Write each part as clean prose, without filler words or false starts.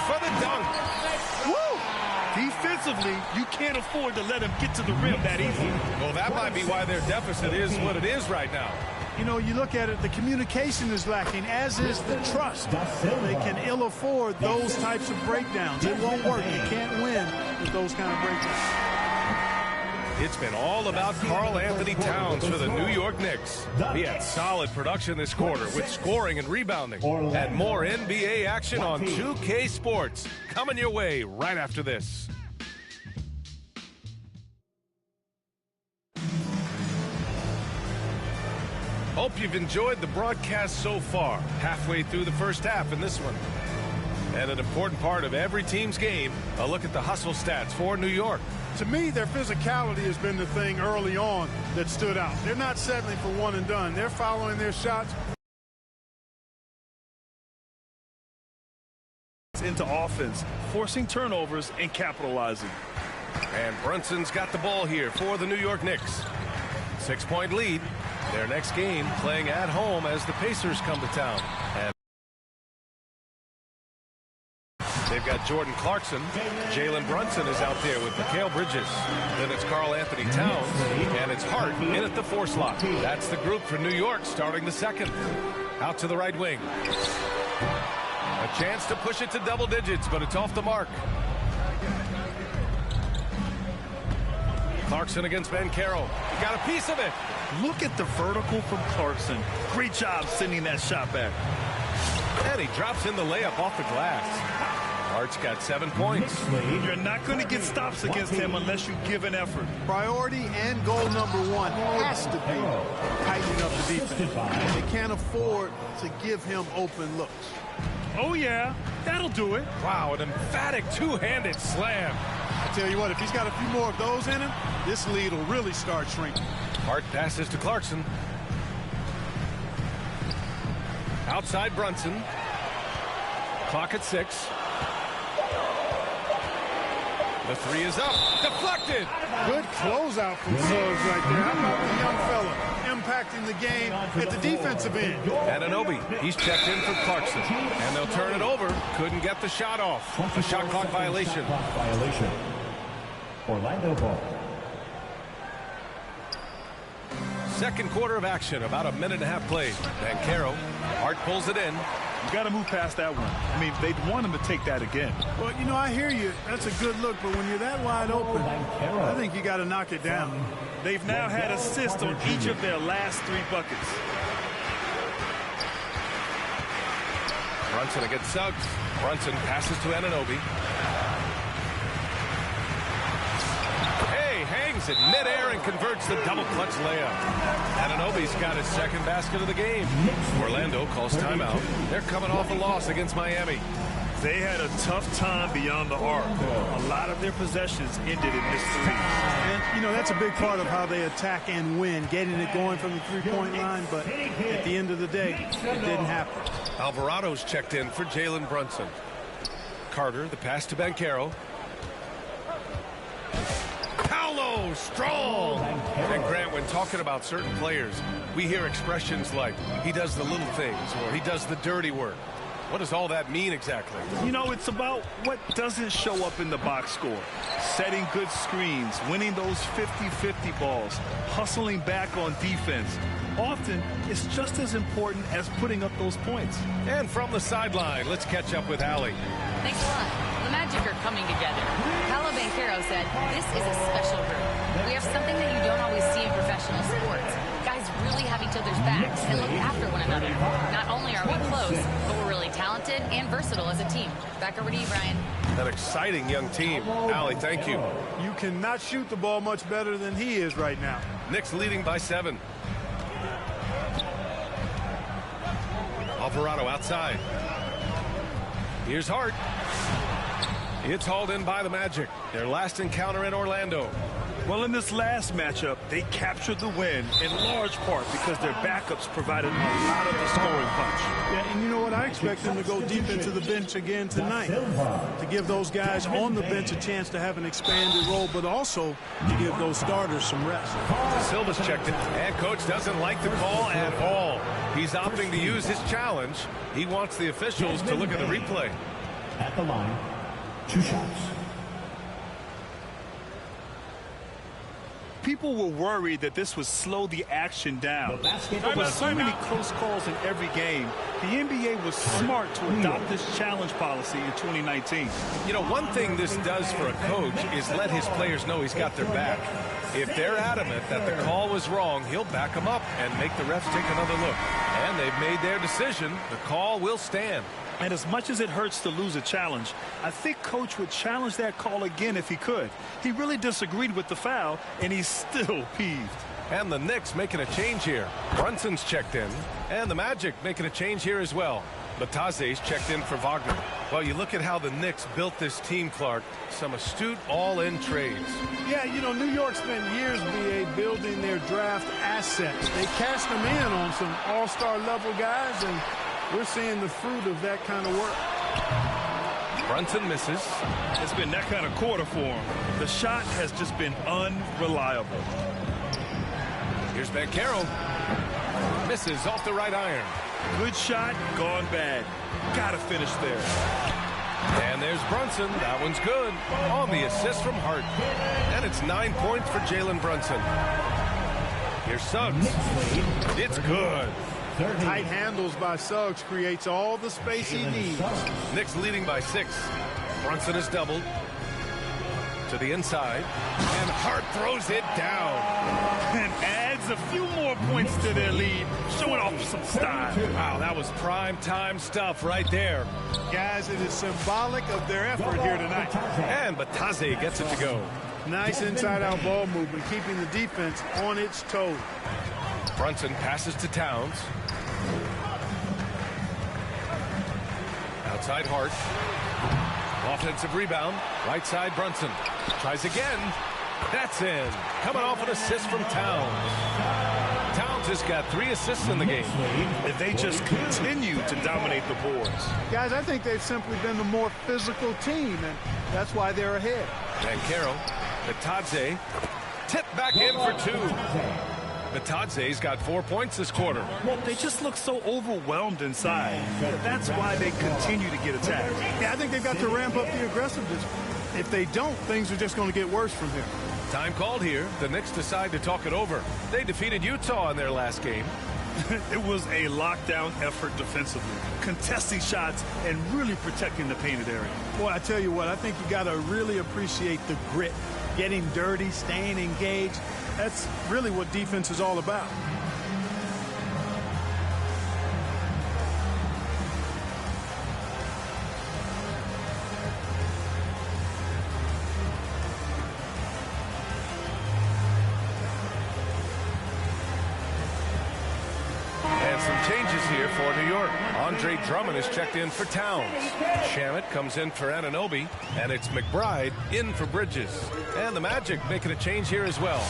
for the dunk. Woo! Defensively, you can't afford to let him get to the rim that easy. Well, that might be why their deficit is what it is right now. You know, you look at it, the communication is lacking, as is the trust. They can ill afford those types of breakdowns. It won't work. You can't win with those kind of breakdowns. It's been all about Karl Anthony Towns for the New York Knicks. He had solid production this quarter with scoring and rebounding. And more NBA action on 2K Sports coming your way right after this. Hope you've enjoyed the broadcast so far. Halfway through the first half in this one. And an important part of every team's game, a look at the hustle stats for New York. To me, their physicality has been the thing early on that stood out. They're not settling for one and done. They're following their shots into offense, forcing turnovers and capitalizing. And Brunson's got the ball here for the New York Knicks. 6-point lead. Their next game playing at home as the Pacers come to town. And they've got Jordan Clarkson. Jalen Brunson is out there with Mikal Bridges. Then it's Karl Anthony Towns. And it's Hart in at the 4 slot. That's the group for New York starting the second. Out to the right wing. A chance to push it to double digits, but it's off the mark. Clarkson against Banchero. He got a piece of it. Look at the vertical from Clarkson. Great job sending that shot back. And he drops in the layup off the glass. Hart's got 7 points. You're not going to get stops against him unless you give an effort. priority and goal number one has to be tightening up the defense. They can't afford to give him open looks. Oh, yeah, that'll do it. Wow, an emphatic two-handed slam. I tell you what, if he's got a few more of those in him, this lead will really start shrinking. Hart passes to Clarkson. Outside Brunson. Clock at 6. The 3 is up. Deflected. Good closeout from Suggs right there. How about the young fella impacting the game at the defensive end? Anunoby, he's checked in for Clarkson. And they'll turn it over. Couldn't get the shot off. A shot clock violation. Orlando ball. Second quarter of action, about a minute and a half played. Banchero, Hart pulls it in. You got to move past that one. I mean, they'd want him to take that again. Well, you know, I hear you. That's a good look, but when you're that wide open, I think you got to knock it down. They've now had assists on each of their last 3 buckets. Brunson against Suggs. Brunson passes to Anunoby. Hangs it midair and converts the double clutch layup. Anunoby's got his second basket of the game. Orlando calls timeout. They're coming off a loss against Miami. They had a tough time beyond the arc. A lot of their possessions ended in missed threes. And, you know, that's a big part of how they attack and win, getting it going from the three-point line, but at the end of the day, it didn't happen. Alvarado's checked in for Jalen Brunson. Carter, the pass to Banchero. Paolo, strong. And Grant, when talking about certain players, we hear expressions like, he does the little things, or he does the dirty work. What does all that mean exactly? You know, it's about what doesn't show up in the box score. Setting good screens, winning those 50-50 balls, hustling back on defense. Often, it's just as important as putting up those points. And from the sideline, let's catch up with Allie. Thanks a lot. The Magic are coming together. Paolo Banchero said, this is a special group. We have something that you don't always see in professional sports. Guys really have each other's backs and look after one another. Not only are we close, but we're really talented and versatile as a team. Back over to you, Brian. An exciting young team. Allie, thank you. You cannot shoot the ball much better than he is right now. Knicks leading by 7. Alvarado outside. Here's Hart. It's hauled in by the Magic. Their last encounter in Orlando. Well, in this last matchup, they captured the win in large part because their backups provided a lot of the scoring punch. Yeah, and you know what? I expect them to go deep into the bench again tonight to give those guys on the bench a chance to have an expanded role, but also to give those starters some rest. Silva's checked it, and coach doesn't like the call at all. He's opting to use his challenge. He wants the officials to look at the replay. at the line. 2 shots. People were worried that this would slow the action down. There were so many close calls in every game. The NBA was smart to adopt this challenge policy in 2019. You know, one thing this does for a coach is let his players know he's got their back. If they're adamant that the call was wrong, he'll back them up and make the refs take another look. And they've made their decision. The call will stand. And as much as it hurts to lose a challenge, I think Coach would challenge that call again if he could. He really disagreed with the foul, and he's still peeved. And the Knicks making a change here. Brunson's checked in. And the Magic making a change here as well. Bataze's checked in for Wagner. Well, you look at how the Knicks built this team, Clark. Some astute all-in trades. Yeah, you know, New York spent years, BA, building their draft assets. They cashed them in on some all-star level guys, and we're seeing the fruit of that kind of work. Brunson misses. It's been that kind of quarter for him. The shot has just been unreliable. Here's Banchero. Misses off the right iron. Good shot, gone bad. Gotta finish there. And there's Brunson. That one's good. On the assist from Hart. And it's 9 points for Jalen Brunson. Here's Suggs. It's good. Tight handles by Suggs creates all the space he needs. Knicks leading by 6. Brunson is doubled. To the inside. And Hart throws it down. And adds a few more points to their lead, showing off some style. Wow, that was prime time stuff right there. Guys, it is symbolic of their effort here tonight. And Bataze gets it to go. Nice inside-out ball movement, keeping the defense on its toes. Brunson passes to Towns. Outside Hart. Offensive rebound. Right side Brunson. Tries again. That's in. Coming off an assist from Towns. Towns has got 3 assists in the game. If they just continue to dominate the boards. Guys, I think they've simply been the more physical team, and that's why they're ahead. Banchero. Bataze. Tipped back in for 2. Bataze's got 4 points this quarter. They just look so overwhelmed inside. That's why they continue to get attacked. Yeah, I think they've got to ramp up the aggressiveness. If they don't, things are just going to get worse from here. Time called here. The Knicks decide to talk it over. They defeated Utah in their last game. It was a lockdown effort defensively, contesting shots and really protecting the painted area. Boy, I tell you what, I think you got to really appreciate the grit. Getting dirty, staying engaged. That's really what defense is all about. And some changes here for New York. Andre Drummond is checked in for Towns. Shamet comes in for Anunoby. And it's McBride in for Bridges. And the Magic making a change here as well.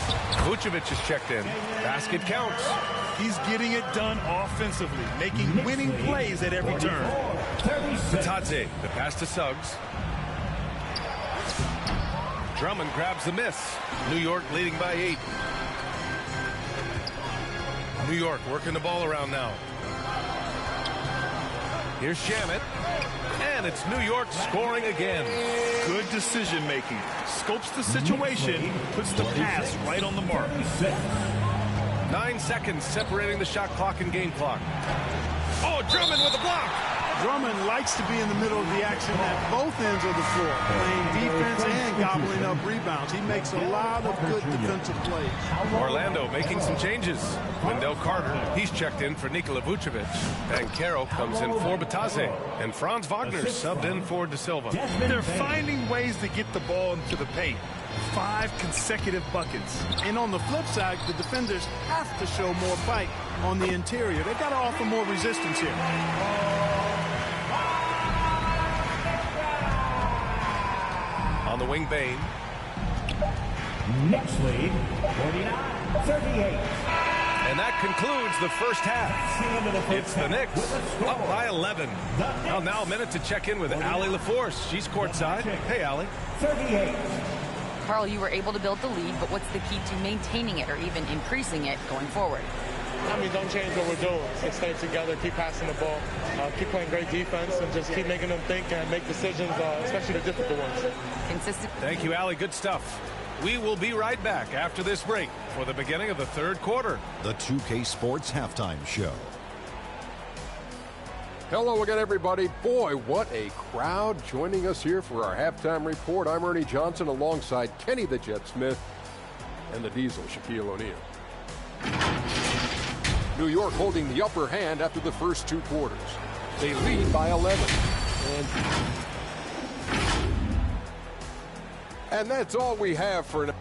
Vucevic is checked in. Basket counts. He's getting it done offensively, making winning plays at every turn. Bataze, the pass to Suggs. Drummond grabs the miss. New York leading by 8. New York working the ball around now. Here's Shamet. And it's New York scoring again. Good decision making. Scopes the situation, puts the pass right on the mark. 9 seconds separating the shot clock and game clock. Oh, Drummond with a block. Drummond likes to be in the middle of the action at both ends of the floor, playing defense and gobbling up rebounds. He makes a lot of good defensive plays. Orlando making some changes. Wendell Carter, he's checked in for Nikola Vucevic. Banchero comes in for Bataze. And Franz Wagner subbed in for De Silva. They're finding ways to get the ball into the paint. 5 consecutive buckets. And on the flip side, the defenders have to show more fight on the interior. They've got to offer more resistance here. On the wing, Bane. Knicks lead, 49-38. And that concludes the first half. It's the Knicks up by 11. Well, now a minute to check in with Allie LaForce. She's courtside. Hey, Allie. 38. Carl, you were able to build the lead, but what's the key to maintaining it or even increasing it going forward? don't change what we're doing. Just stay together, keep passing the ball, keep playing great defense, and just keep making them think and make decisions, especially the difficult ones. Consistent. Thank you, Allie. Good stuff. We will be right back after this break for the beginning of the third quarter. The 2K Sports Halftime Show. Hello again, everybody. Boy, what a crowd joining us here for our halftime report. I'm Ernie Johnson alongside Kenny the Jet Smith and the Diesel, Shaquille O'Neal. New York holding the upper hand after the first two quarters. They lead by 11. And that's all we have for now.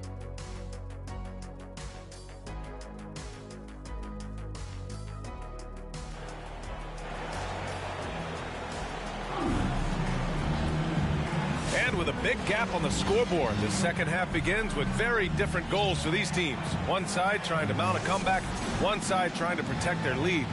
And with a big gap on the scoreboard, the second half begins with very different goals for these teams. One side trying to mount a comeback, one side trying to protect their lead.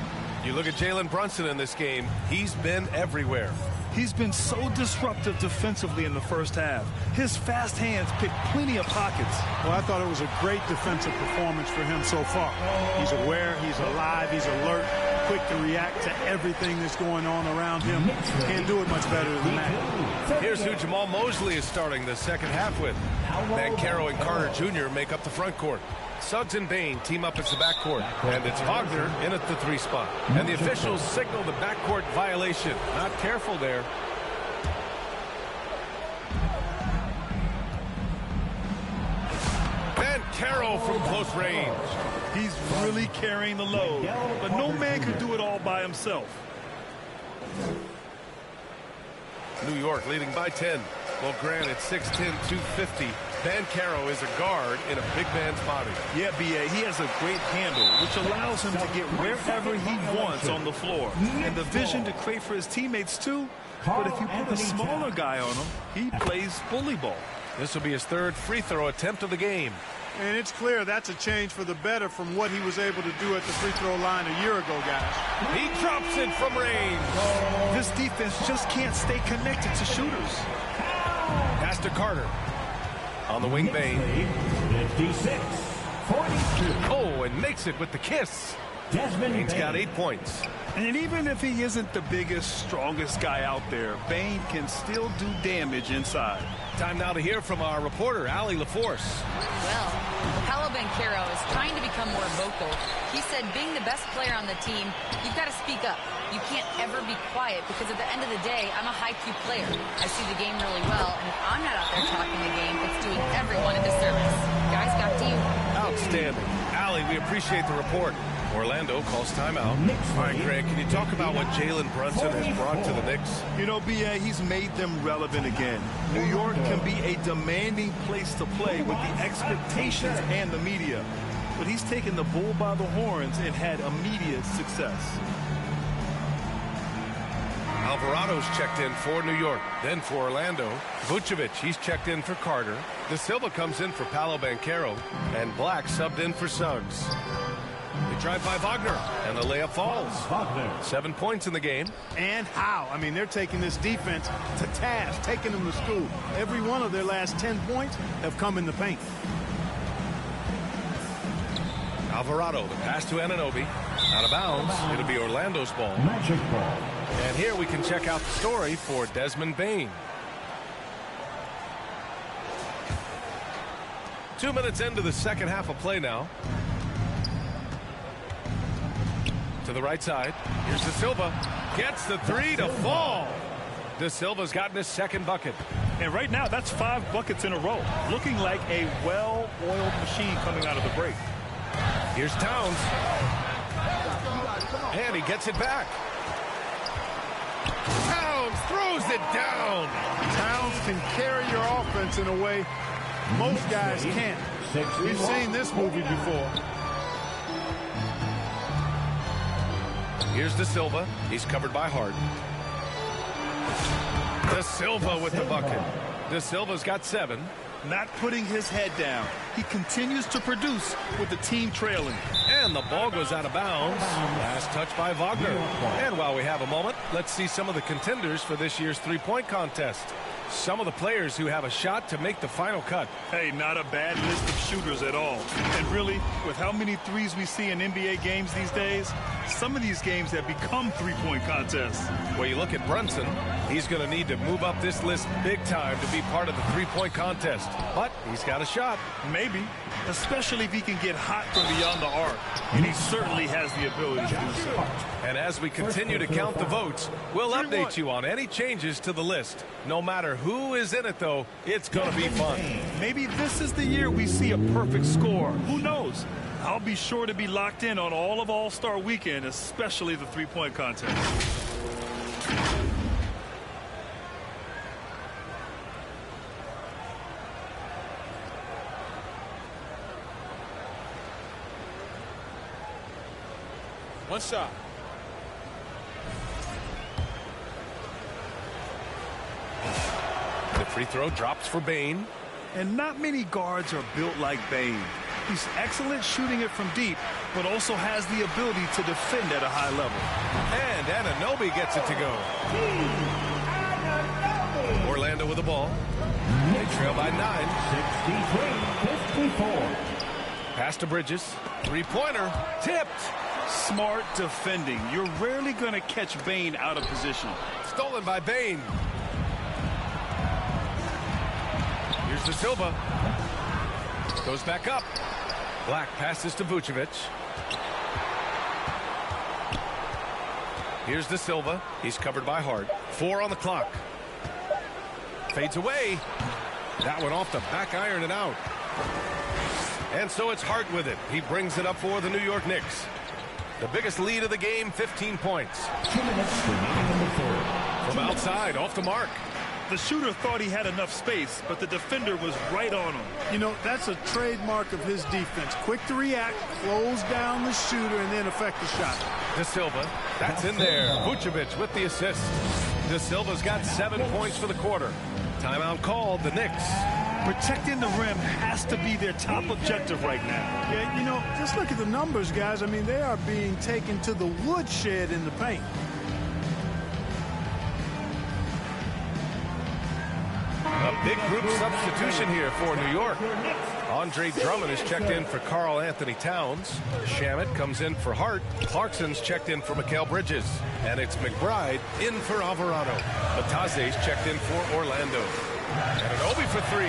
You look at Jalen Brunson in this game, he's been everywhere. He's been so disruptive defensively in the first half. His fast hands pick plenty of pockets. Well, I thought it was a great defensive performance for him so far. He's aware, he's alive, he's alert, quick to react to everything that's going on around him. Can't do it much better than that. Here's who Jamal Mosley is starting the second half with. Bancaro and Carter Jr. make up the front court. Suggs and Bain team up as the backcourt. And it's Wagner in at the 3 spot. And the officials signal the backcourt violation. Not careful there. Bancaro from close range. He's really carrying the load, but no man could do it all by himself. New York leading by 10. Well, granted, 6'10", 250. Bancaro is a guard in a big man's body. Yeah, B.A., he has a great handle, which allows him to get wherever he wants on the floor. And the vision to create for his teammates, too. But if you put a smaller guy on him, he plays bully ball. This will be his third free throw attempt of the game. And it's clear that's a change for the better from what he was able to do at the free throw line a year ago, guys. He drops it from range. This defense just can't stay connected to shooters. Pass to Carter. On the wing, Bain. 56-42. Oh, and makes it with the kiss. Bain's got 8 points. And even if he isn't the biggest, strongest guy out there, Bain can still do damage inside. Time now to hear from our reporter, Allie LaForce. Well, Paolo Bancaro is trying to become more vocal. He said being the best player on the team, you've got to speak up. You can't ever be quiet because at the end of the day, I'm a high-Q player. I see the game really well, and if I'm not out there talking the game, it's doing everyone a disservice. Guys, back to you. Outstanding. Allie, we appreciate the report. Orlando calls timeout. All right, Greg, can you talk about what Jalen Brunson has brought to the Knicks? You know, B.A., he's made them relevant again. New York can be a demanding place to play with the expectations and the media. But he's taken the bull by the horns and had immediate success. Alvarado's checked in for New York, then for Orlando. Vucevic, he's checked in for Carter. De Silva comes in for Paolo Bancaro, and Black subbed in for Suggs. They drive by Wagner, and the layup falls. 7 points in the game. And how? I mean, they're taking this defense to task, taking them to school. Every one of their last 10 points have come in the paint. Alvarado, the pass to Anunoby. Out of bounds. It'll be Orlando's ball. Magic ball. And here we can check out the story for Desmond Bain. 2 minutes into the second half of play now. To the right side. Here's De Silva. Gets the 3 to fall. De Silva's gotten his second bucket. And right now, that's 5 buckets in a row. Looking like a well-oiled machine coming out of the break. Here's Towns. And he gets it back. Towns throws it down. Towns can carry your offense in a way most guys can't. We've seen this movie before. Here's De Silva. He's covered by Hart. De Silva with the bucket. De Silva's got 7. Not putting his head down. He continues to produce with the team trailing. And the ball goes out of bounds. Last touch by Wagner. And while we have a moment, let's see some of the contenders for this year's three-point contest. some of the players who have a shot to make the final cut. Hey, not a bad list of shooters at all. And really, with how many threes we see in NBA games these days, some of these games have become three-point contests. Well, you look at Brunson, he's going to need to move up this list big time to be part of the three-point contest. But he's got a shot. Maybe, especially if he can get hot from beyond the arc. And he certainly has the ability to do so. And as we continue to count the votes, we'll update you on any changes to the list. No matter who is in it, though, it's going to be fun. Maybe this is the year we see a perfect score. Who knows? I'll be sure to be locked in on all of All-Star Weekend, especially the three-point contest. One shot. The free throw drops for Bane. And not many guards are built like Bane. He's excellent shooting it from deep, but also has the ability to defend at a high level. And Anunoby gets it to go. Orlando with the ball. They trail by 9. 63-54. Pass to Bridges. Three-pointer. Tipped. Smart defending. You're rarely going to catch Bane out of position. Stolen by Bane. Here's De Silva. Goes back up. Black passes to Vucevic. Here's De Silva. He's covered by Hart. 4 on the clock. Fades away. That one off the back iron and out. And so it's Hart with it. He brings it up for the New York Knicks. The biggest lead of the game, 15 points. 2 minutes remaining in the third. From outside, off the mark. The shooter thought he had enough space, but the defender was right on him. You know, that's a trademark of his defense. Quick to react, close down the shooter, and then affect the shot. De Silva, that's in there. Vucevic with the assist. De Silva's got 7 points for the quarter. Timeout called, the Knicks. Protecting the rim has to be their top objective right now. Yeah, you know, just look at the numbers, guys. I mean, they are being taken to the woodshed in the paint. A big group substitution here for New York. Andre Drummond is checked in for Karl Anthony Towns. Shamet comes in for Hart. Clarkson's checked in for Mikal Bridges. And it's McBride in for Alvarado. Bataze's checked in for Orlando. And Anunoby for 3.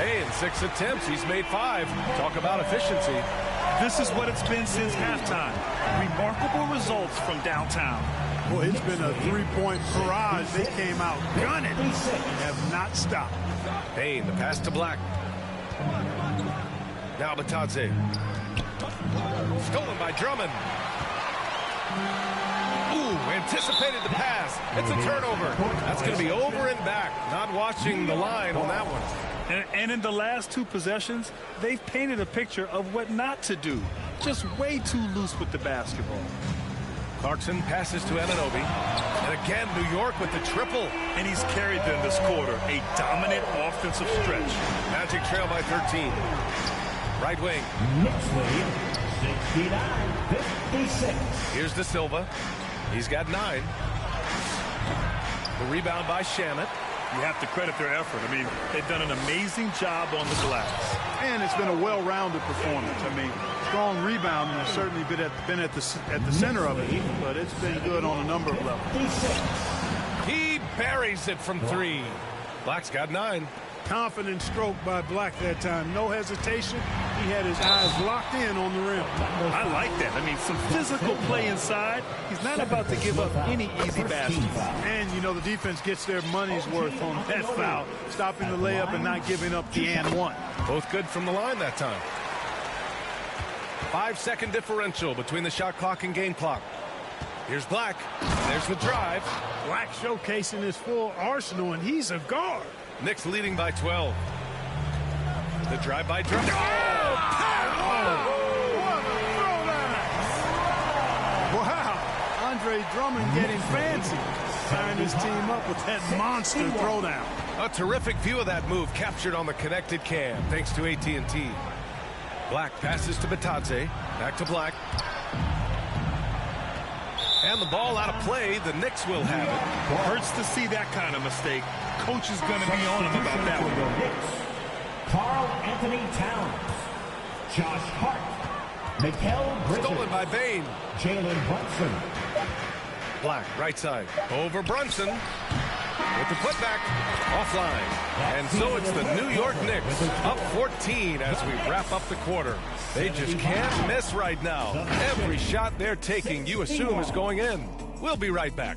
Hey, in 6 attempts, he's made 5. Talk about efficiency. This is what it's been since halftime. Remarkable results from downtown. Boy, it's been a three-point barrage. They came out gunning and have not stopped. Payne, the pass to Black. Now Bataze. Stolen by Drummond. Ooh, anticipated the pass. It's a turnover. That's going to be over and back. Not watching the line on that one. And in the last 2 possessions, they've painted a picture of what not to do. Just way too loose with the basketball. Clarkson passes to Anunoby. And again, New York with the triple. And he's carried them this quarter. A dominant offensive stretch. Magic trail by 13. Right wing. Knicks lead 69-56. Here's De Silva. He's got 9. The rebound by Shamet. You have to credit their effort. I mean, they've done an amazing job on the glass. And it's been a well-rounded performance. I mean, strong rebounding has certainly been at the center of it, but it's been good on a number of levels. He buries it from 3. Black's got 9. Confident stroke by Black that time. No hesitation. He had his eyes locked in on the rim. I like that. I mean, some physical play inside. He's not about to give up any easy baskets. And, you know, the defense gets their money's worth on that foul, stopping the layup and not giving up the and one. Both good from the line that time. 5-second differential between the shot clock and game clock. Here's Black. There's the drive. Black showcasing his full arsenal, and he's a guard. Knicks leading by 12. The drive by Drummond. Oh, what a throwdown! Wow, Andre Drummond getting fancy. Tying his team up with that monster throwdown. A terrific view of that move captured on the connected cam, thanks to AT&T. Black passes to Bataze. Back to Black. And the ball out of play. The Knicks will have it. Hurts to see that kind of mistake. Coach is going to be on him about that one. Karl Anthony Towns, Josh Hart, Mikal Bridges. Stolen by Bane. Jalen Brunson. Black, right side. Over Brunson. With the putback. Offline. And so it's the New York Knicks up 14 as we wrap up the quarter. They just can't miss right now. Every shot they're taking, you assume, is going in. We'll be right back.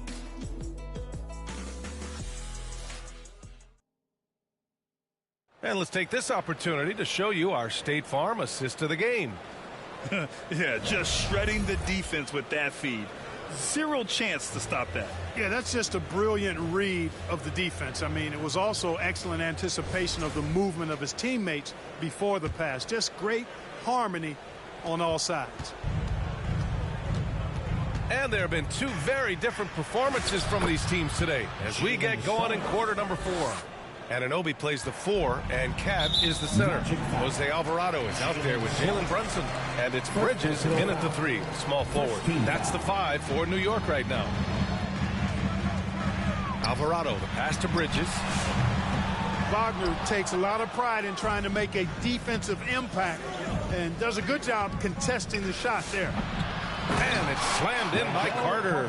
And let's take this opportunity to show you our State Farm assist of the game. Yeah, just shredding the defense with that feed. Zero chance to stop that. Yeah, that's just a brilliant read of the defense. I mean, it was also excellent anticipation of the movement of his teammates before the pass. Just great harmony on all sides. And there have been two very different performances from these teams today as we get going in quarter number 4. Anunoby plays the 4, and Cat is the center. Jose Alvarado is out there with Jalen Brunson, and it's Bridges in at the 3, small forward. That's the 5 for New York right now. Alvarado, the pass to Bridges. Wagner takes a lot of pride in trying to make a defensive impact and does a good job contesting the shot there. And it's slammed in by Carter.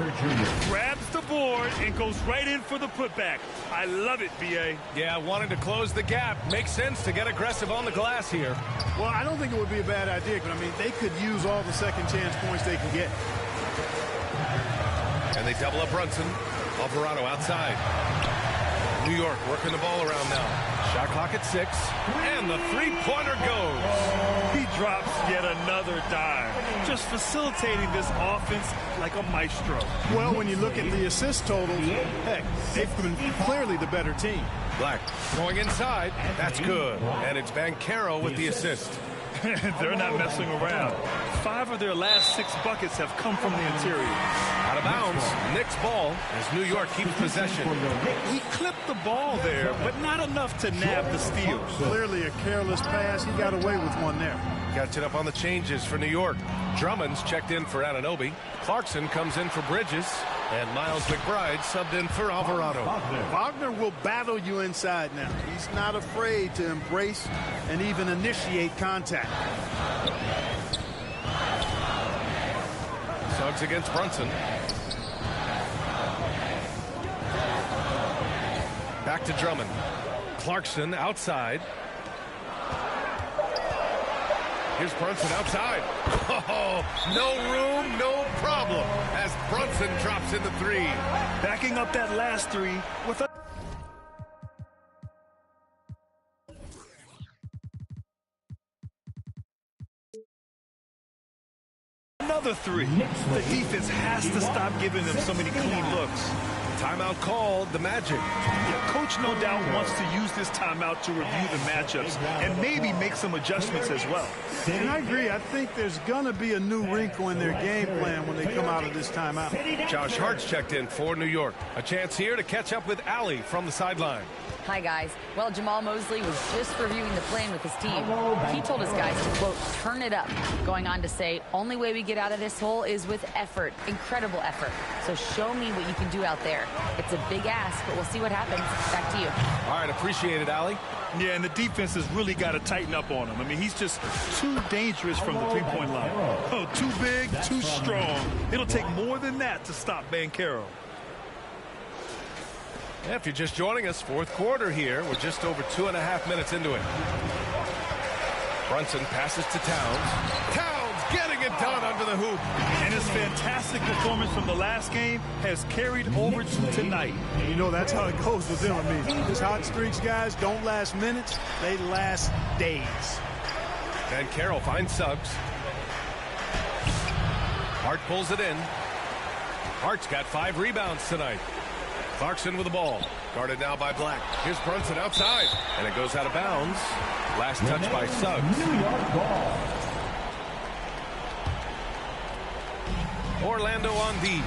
Grabs the board and goes right in for the putback. I love it, B.A. Yeah, wanting to close the gap. Makes sense to get aggressive on the glass here. Well, I don't think it would be a bad idea, but I mean, they could use all the second chance points they can get. And they double up Brunson. Alvarado outside. New York working the ball around now. Shot clock at 6. And the three-pointer goes. He drops yet another dime. Just facilitating this offense like a maestro. Well, when you look at the assist totals, heck, they've been clearly the better team. Black going inside. That's good. And it's Banchero with the assist. They're not messing around. 5 of their last 6 buckets have come from the interior. Out of bounds. Knicks ball as New York keeps possession. He clipped the ball there, but not enough to nab the steal. Clearly a careless pass. He got away with one there. Catching up on the changes for New York. Drummond's checked in for Anunoby. Clarkson comes in for Bridges. And Miles McBride subbed in for Alvarado. Wagner will battle you inside now. He's not afraid to embrace and even initiate contact. Suggs against Brunson. Back to Drummond. Clarkson outside. Here's Brunson outside. Oh, no room, no problem as Brunson drops in the 3. Backing up that last 3 with a... another 3. The defense has to stop giving them so many clean looks. Timeout called, the Magic. Yeah, Coach no doubt wants to use this timeout to review the matchups and maybe make some adjustments as well. And I agree. I think there's going to be a new wrinkle in their game plan when they come out of this timeout. Josh Hart's checked in for New York. A chance here to catch up with Allie from the sideline. Hi, guys. Well, Jamal Mosley was just reviewing the plan with his team. He told his guys to, quote, turn it up, going on to say, only way we get out of this hole is with effort, incredible effort. So show me what you can do out there. It's a big ask, but we'll see what happens. Back to you. All right, appreciate it, Allie. Yeah, and the defense has really got to tighten up on him. I mean, he's just too dangerous from the three-point line. Oh, too big, too strong. It'll take more than that to stop Banchero. Yeah, if you're just joining us, 4th quarter here. We're just over 2.5 minutes into it. Brunson passes to Towns. Towns getting it done under the hoop. And his fantastic performance from the last game has carried over to tonight. You know, that's how it goes with them. I mean, these hot streaks, guys, don't last minutes. They last days. And Carroll finds Suggs. Hart pulls it in. Hart's got 5 rebounds tonight. Clarkson with the ball. Guarded now by Black. Here's Brunson outside. And it goes out of bounds. Last touch by Suggs. New York ball. Orlando on D.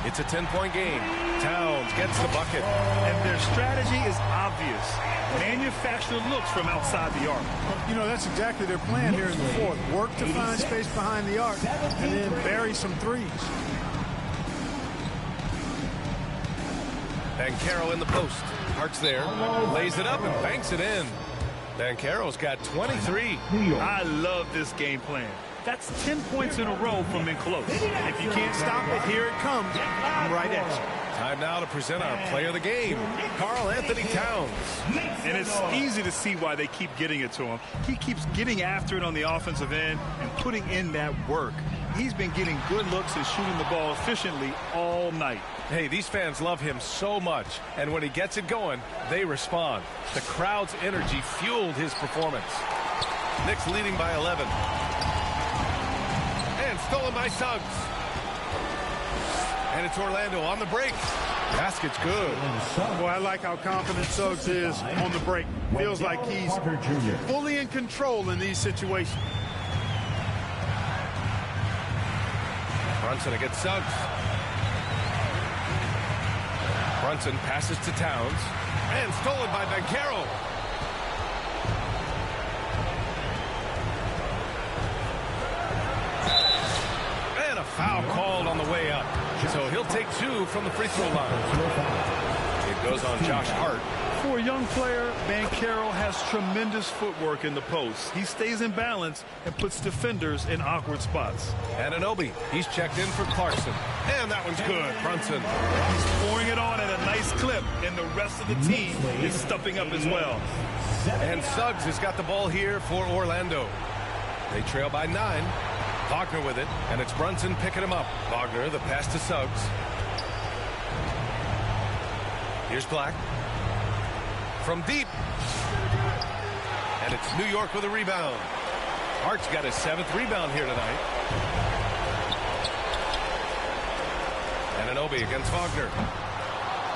It's a 10-point game. Towns gets the bucket. And their strategy is obvious. Manufacture looks from outside the arc. You know, that's exactly their plan here in the 4th. Work to find space behind the arc and then bury some threes. Bancaro in the post. Hart's there. Lays it up and banks it in. Bancaro's got 23. I love this game plan. That's 10 points in a row from in close. If you can't stop it, here it comes. I'm right at you. Time now to present our player of the game, Karl Anthony Towns. And it's easy to see why they keep getting it to him. He keeps getting after it on the offensive end and putting in that work. He's been getting good looks and shooting the ball efficiently all night. Hey, these fans love him so much, and when he gets it going, they respond. The crowd's energy fueled his performance. Knicks leading by 11. And stolen by Suggs. And it's Orlando on the break. Basket's good. Boy, I like how confident Suggs is on the break. Feels like he's fully in control in these situations. Brunson against Suggs. Brunson passes to Towns. And stolen by Bancaro. And a foul called on the way up. So he'll take 2 from the free throw line. It goes on Josh Hart. For a young player, Bancaro has tremendous footwork in the post. He stays in balance and puts defenders in awkward spots. Anunoby, he's checked in for Clarkson. And that one's good. Brunson. He's pouring it on at a nice clip, and the rest of the team is stepping up as well. And Suggs has got the ball here for Orlando. They trail by 9. Wagner with it, and it's Brunson picking him up. Wagner, the pass to Suggs. Here's Black. From deep. And it's New York with a rebound. Hart's got his 7th rebound here tonight. Anunoby against Wagner.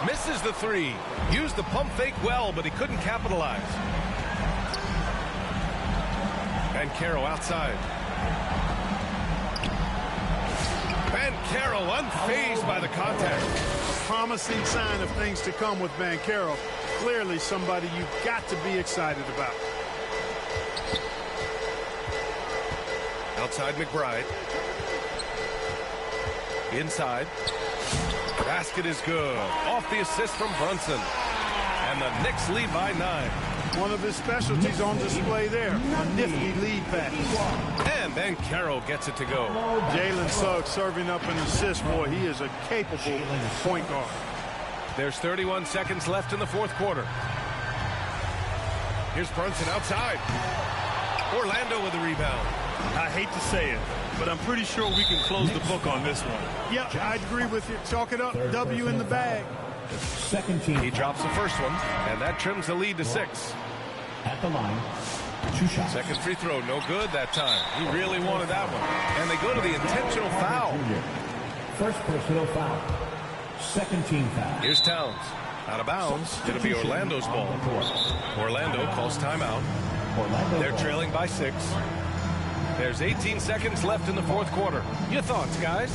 Misses the 3. Used the pump fake well, but he couldn't capitalize. Bancaro outside. Bancaro unfazed by the contact. A promising sign of things to come with Bancaro. Clearly somebody you've got to be excited about. Outside McBride. Inside. Basket is good. Off the assist from Brunson. And the Knicks lead by 9. One of his specialties on display there. A nifty lead pass. And Bancaro gets it to go. Jalen Suggs serving up an assist. Boy, he is a capable point guard. There's 31 seconds left in the 4th quarter. Here's Brunson outside. Orlando with the rebound. I hate to say it, but I'm pretty sure we can close the book on this one. Yeah, I agree with you. Chalk it up. W in the bag. Second team. He drops the first one, and that trims the lead to 6. At the line. 2 shots. Second free throw, no good that time. He really wanted that one. And they go to the intentional foul. First personal foul. Second team foul. Here's Towns. Out of bounds. It'll be Orlando's ball. Orlando calls timeout. They're trailing by 6. There's 18 seconds left in the 4th quarter. Your thoughts, guys?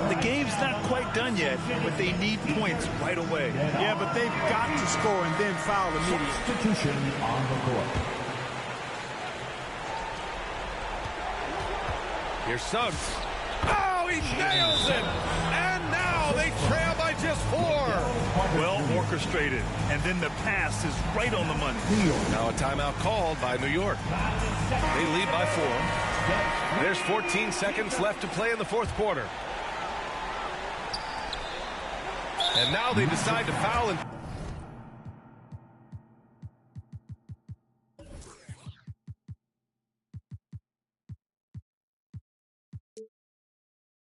The game's not quite done yet, but they need points right away. Yeah, but they've got to score and then foul immediately. Substitution on the court. Here's Suggs. Oh, he nails it! And now they trail by just 4. Well orchestrated, and then the pass is right on the money. Now a timeout called by New York. They lead by 4. There's 14 seconds left to play in the 4th quarter. And now they decide to foul and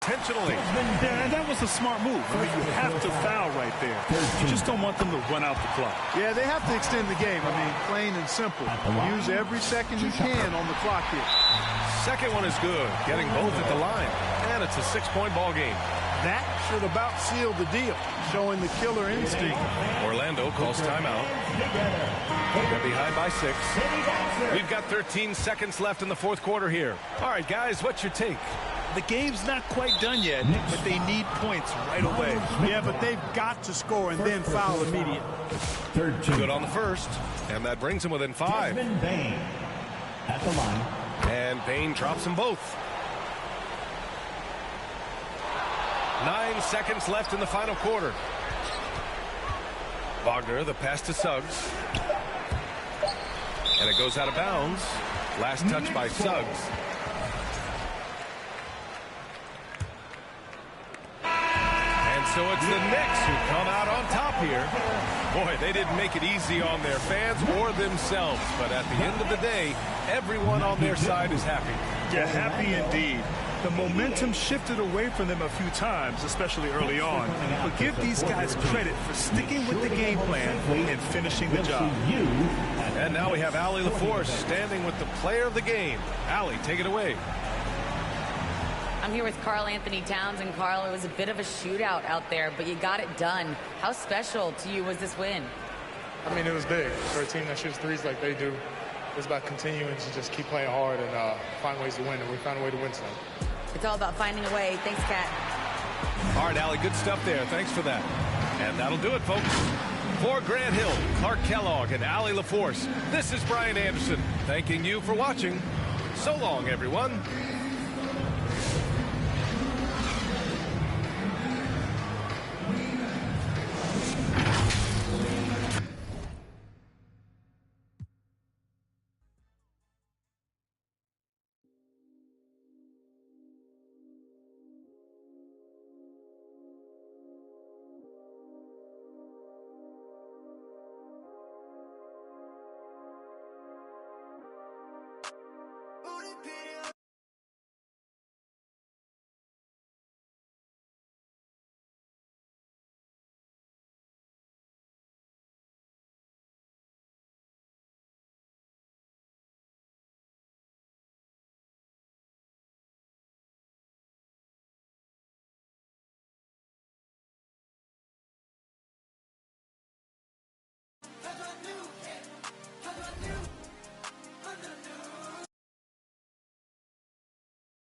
intentionally. Yeah, and that was a smart move. I mean, you have to foul right there. You just don't want them to run out the clock. Yeah, they have to extend the game. I mean, plain and simple. Use every second you can on the clock here. Second one is good, getting both at the line. And it's a 6-point ball game. That should about seal the deal, showing the killer instinct. Orlando calls timeout. They're behind by 6. We've got 13 seconds left in the 4th quarter here. All right, guys, what's your take? The game's not quite done yet, but they need points right away. Yeah, but they've got to score and then foul immediately. Good on the first, and that brings them within 5. Bain at the line. And Bain drops them both. 9 seconds left in the final quarter. Wagner, the pass to Suggs. And it goes out of bounds. Last touch by Suggs. And so it's the Knicks who come out on top here. Boy, they didn't make it easy on their fans or themselves. But at the end of the day, everyone on their side is happy. Yeah, happy indeed. The momentum shifted away from them a few times, especially early on. But give these guys credit for sticking with the game plan and finishing the job. And now we have Allie LaForce standing with the player of the game. Allie, take it away. I'm here with Karl Anthony Towns, and Karl, it was a bit of a shootout out there, but you got it done. How special to you was this win? I mean, it was big for a team that shoots threes like they do. It's about continuing to just keep playing hard and find ways to win, and we found a way to win tonight. It's all about finding a way. Thanks, Kat. All right, Allie, good stuff there. Thanks for that. And that'll do it, folks. For Grant Hill, Clark Kellogg, and Allie LaForce, this is Brian Anderson thanking you for watching. So long, everyone.